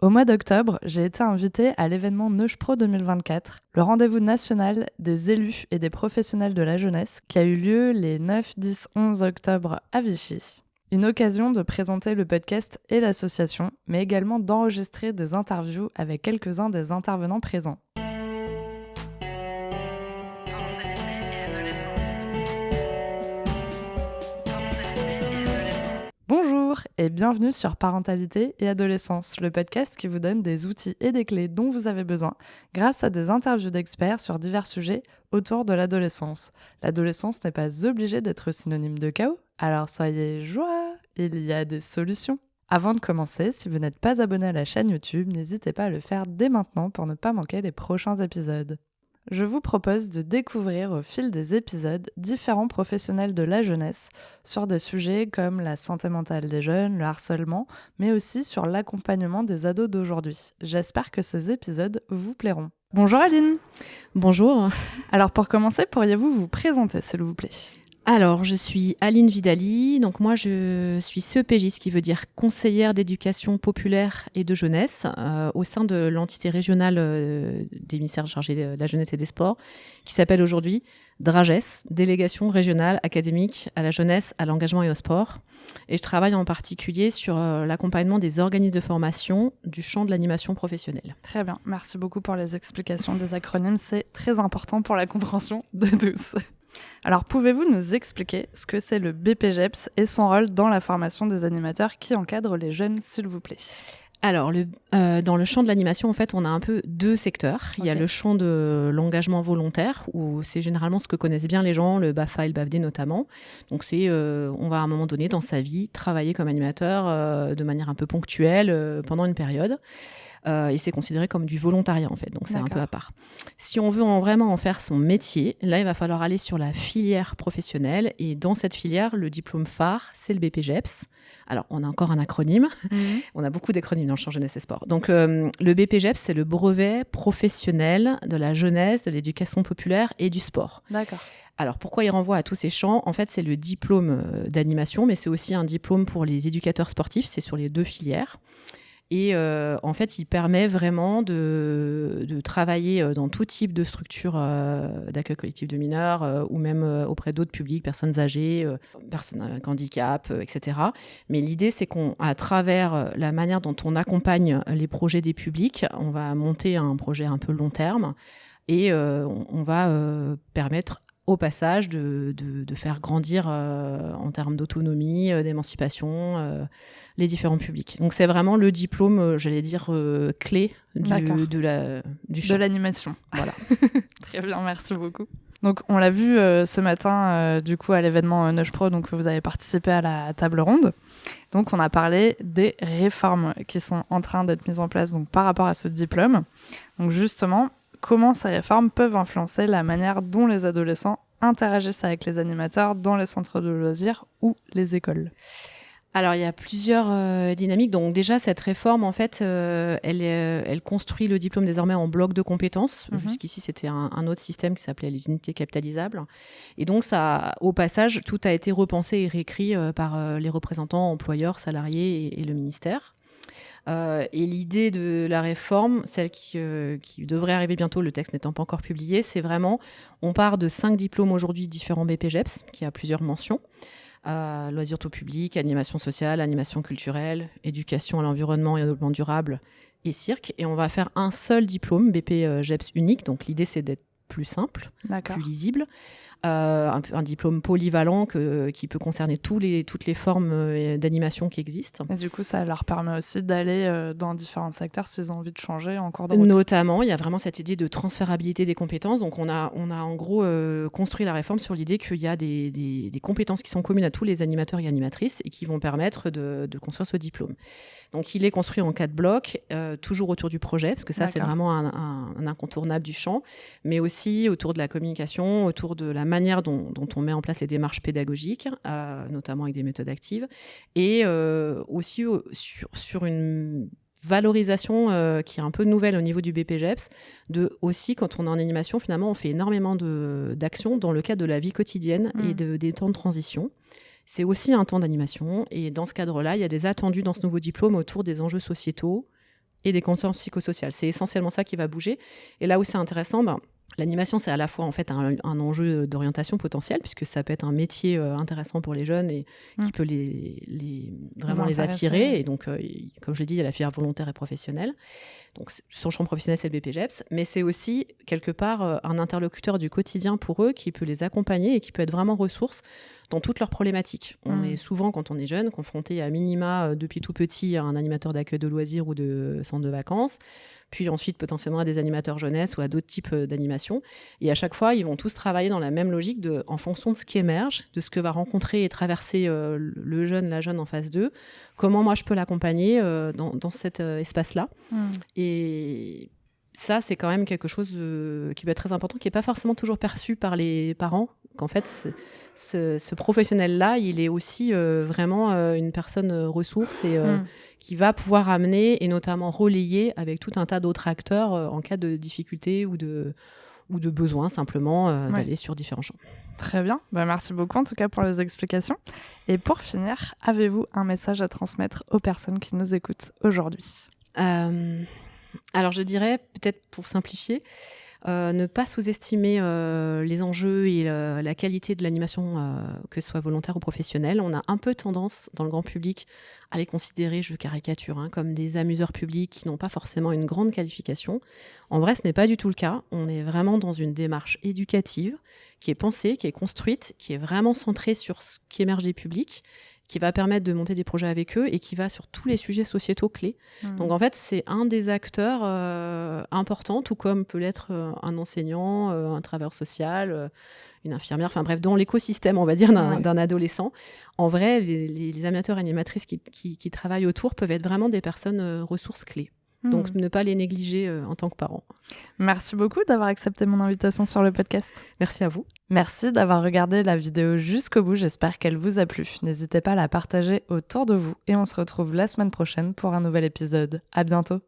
Au mois d'octobre, j'ai été invitée à l'événement Neuchpro 2024, le rendez-vous national des élus et des professionnels de la jeunesse qui a eu lieu les 9, 10, 11 octobre à Vichy. Une occasion de présenter le podcast et l'association, mais également d'enregistrer des interviews avec quelques-uns des intervenants présents. Parentalité et adolescence. Bonjour et bienvenue sur Parentalité et Adolescence, le podcast qui vous donne des outils et des clés dont vous avez besoin grâce à des interviews d'experts sur divers sujets autour de l'adolescence. L'adolescence n'est pas obligée d'être synonyme de chaos, alors soyez joie, il y a des solutions. Avant de commencer, si vous n'êtes pas abonné à la chaîne YouTube, n'hésitez pas à le faire dès maintenant pour ne pas manquer les prochains épisodes. Je vous propose de découvrir au fil des épisodes différents professionnels de la jeunesse sur des sujets comme la santé mentale des jeunes, le harcèlement, mais aussi sur l'accompagnement des ados d'aujourd'hui. J'espère que ces épisodes vous plairont. Bonjour Aline. Bonjour. Alors pour commencer, pourriez-vous vous présenter s'il vous plaît ? Alors, je suis Aline Vidali. Donc moi, je suis CEPJ, ce qui veut dire conseillère d'éducation populaire et de jeunesse au sein de l'entité régionale des ministères chargés de la jeunesse et des sports, qui s'appelle aujourd'hui DRAGES, Délégation régionale académique à la jeunesse, à l'engagement et au sport. Et je travaille en particulier sur l'accompagnement des organismes de formation du champ de l'animation professionnelle. Très bien, merci beaucoup pour les explications des acronymes, c'est très important pour la compréhension de tous. Alors, pouvez-vous nous expliquer ce que c'est le BPJEPS et son rôle dans la formation des animateurs qui encadrent les jeunes, s'il vous plaît ? Alors, dans le champ de l'animation, en fait, on a un peu deux secteurs. Il y a le champ de l'engagement volontaire, où c'est généralement ce que connaissent bien les gens, le BAFA et le BAFD notamment. Donc, on va à un moment donné dans sa vie travailler comme animateur de manière un peu ponctuelle pendant une période. Et c'est considéré comme du volontariat en fait, donc c'est un peu à part. Si on veut vraiment en faire son métier, là il va falloir aller sur la filière professionnelle, et dans cette filière, le diplôme phare, c'est le BPJEPS. Alors on a encore un acronyme, on a beaucoup d'acronymes dans le champ jeunesse et sport. Donc le BPJEPS, c'est le brevet professionnel de la jeunesse, de l'éducation populaire et du sport. D'accord. Alors, pourquoi il renvoie à tous ces champs ? En fait, c'est le diplôme d'animation, mais c'est aussi un diplôme pour les éducateurs sportifs, c'est sur les deux filières. Et en fait, il permet vraiment de travailler dans tout type de structure d'accueil collectif de mineurs ou même auprès d'autres publics, personnes âgées, personnes avec handicap, etc. Mais l'idée, c'est qu'à travers la manière dont on accompagne les projets des publics, on va monter un projet un peu long terme et on va permettre au passage de faire grandir en termes d'autonomie, d'émancipation, les différents publics. Donc c'est vraiment le diplôme, j'allais dire, clé du champ. De l'animation. Voilà. Très bien, merci beaucoup. Donc on l'a vu ce matin du coup à l'événement Neuchpro, donc vous avez participé à la table ronde. Donc on a parlé des réformes qui sont en train d'être mises en place donc, par rapport à ce diplôme. Donc justement, comment ces réformes peuvent influencer la manière dont les adolescents interagissent avec les animateurs dans les centres de loisirs ou les écoles ? Alors, il y a plusieurs dynamiques. Donc déjà, cette réforme, en fait, elle construit le diplôme désormais en bloc de compétences. Jusqu'ici, c'était un autre système qui s'appelait les unités capitalisables. Et donc, ça, au passage, tout a été repensé et réécrit par les représentants employeurs, salariés et le ministère. Et l'idée de la réforme, celle qui devrait arriver bientôt, le texte n'étant pas encore publié, c'est vraiment, on part de 5 diplômes aujourd'hui différents BPJEPS, qui a plusieurs mentions. Loisirs tout public, animation sociale, animation culturelle, éducation à l'environnement et au développement durable et cirque. Et on va faire un seul diplôme, BPJEPS unique. Donc l'idée, c'est d'être plus simple, plus lisible. Un diplôme polyvalent qui peut concerner toutes les formes d'animation qui existent. Et du coup, ça leur permet aussi d'aller dans différents secteurs s'ils ont envie de changer en cours de route. Notamment, il y a vraiment cette idée de transférabilité des compétences. Donc, on a en gros construit la réforme sur l'idée qu'il y a des compétences qui sont communes à tous les animateurs et animatrices et qui vont permettre de construire ce diplôme. Donc, il est construit en 4 blocs, toujours autour du projet, parce que ça, c'est vraiment un incontournable du champ, mais aussi autour de la communication, autour de la manière dont on met en place les démarches pédagogiques, notamment avec des méthodes actives, et aussi sur une valorisation qui est un peu nouvelle au niveau du BPJEPS, aussi quand on est en animation, finalement, on fait énormément d'actions dans le cadre de la vie quotidienne et des temps de transition. C'est aussi un temps d'animation, et dans ce cadre-là, il y a des attendus dans ce nouveau diplôme autour des enjeux sociétaux, et des compétences psychosociales. C'est essentiellement ça qui va bouger. Et là où c'est intéressant, l'animation, c'est à la fois en fait un enjeu d'orientation potentielle, puisque ça peut être un métier intéressant pour les jeunes et qui peut vraiment les attirer. Et donc, comme je l'ai dit, il y a la filière volontaire et professionnelle. Donc, son champ professionnel, c'est le BPGEPS, mais c'est aussi, quelque part, un interlocuteur du quotidien pour eux qui peut les accompagner et qui peut être vraiment ressource dans toutes leurs problématiques. On est souvent, quand on est jeune, confronté à minima, depuis tout petit, à un animateur d'accueil de loisirs ou de centre de vacances, puis ensuite potentiellement à des animateurs jeunesse ou à d'autres types d'animations. Et à chaque fois, ils vont tous travailler dans la même logique en fonction de ce qui émerge, de ce que va rencontrer et traverser le jeune, la jeune en face d'eux, comment moi je peux l'accompagner dans cet espace-là. Et ça, c'est quand même quelque chose qui peut être très important, qui n'est pas forcément toujours perçu par les parents, qu'en fait, ce professionnel-là, il est aussi vraiment une personne ressource et qui va pouvoir amener et notamment relayer avec tout un tas d'autres acteurs en cas de difficulté ou de besoin simplement d'aller sur différents champs. Très bien, merci beaucoup en tout cas pour les explications. Et pour finir, avez-vous un message à transmettre aux personnes qui nous écoutent aujourd'hui ? Alors je dirais, peut-être pour simplifier, ne pas sous-estimer les enjeux et la qualité de l'animation, que ce soit volontaire ou professionnelle. On a un peu tendance, dans le grand public, à les considérer, je caricature, comme des amuseurs publics qui n'ont pas forcément une grande qualification. En vrai, ce n'est pas du tout le cas. On est vraiment dans une démarche éducative qui est pensée, qui est construite, qui est vraiment centrée sur ce qui émerge des publics, qui va permettre de monter des projets avec eux et qui va sur tous les sujets sociétaux clés. Donc en fait, c'est un des acteurs importants, tout comme peut l'être un enseignant, un travailleur social, une infirmière, enfin bref, dans l'écosystème, on va dire, d'un adolescent. En vrai, les animateurs et animatrices qui travaillent autour peuvent être vraiment des personnes ressources clés. Donc, ne pas les négliger en tant que parents. Merci beaucoup d'avoir accepté mon invitation sur le podcast. Merci à vous. Merci d'avoir regardé la vidéo jusqu'au bout. J'espère qu'elle vous a plu. N'hésitez pas à la partager autour de vous. Et on se retrouve la semaine prochaine pour un nouvel épisode. À bientôt.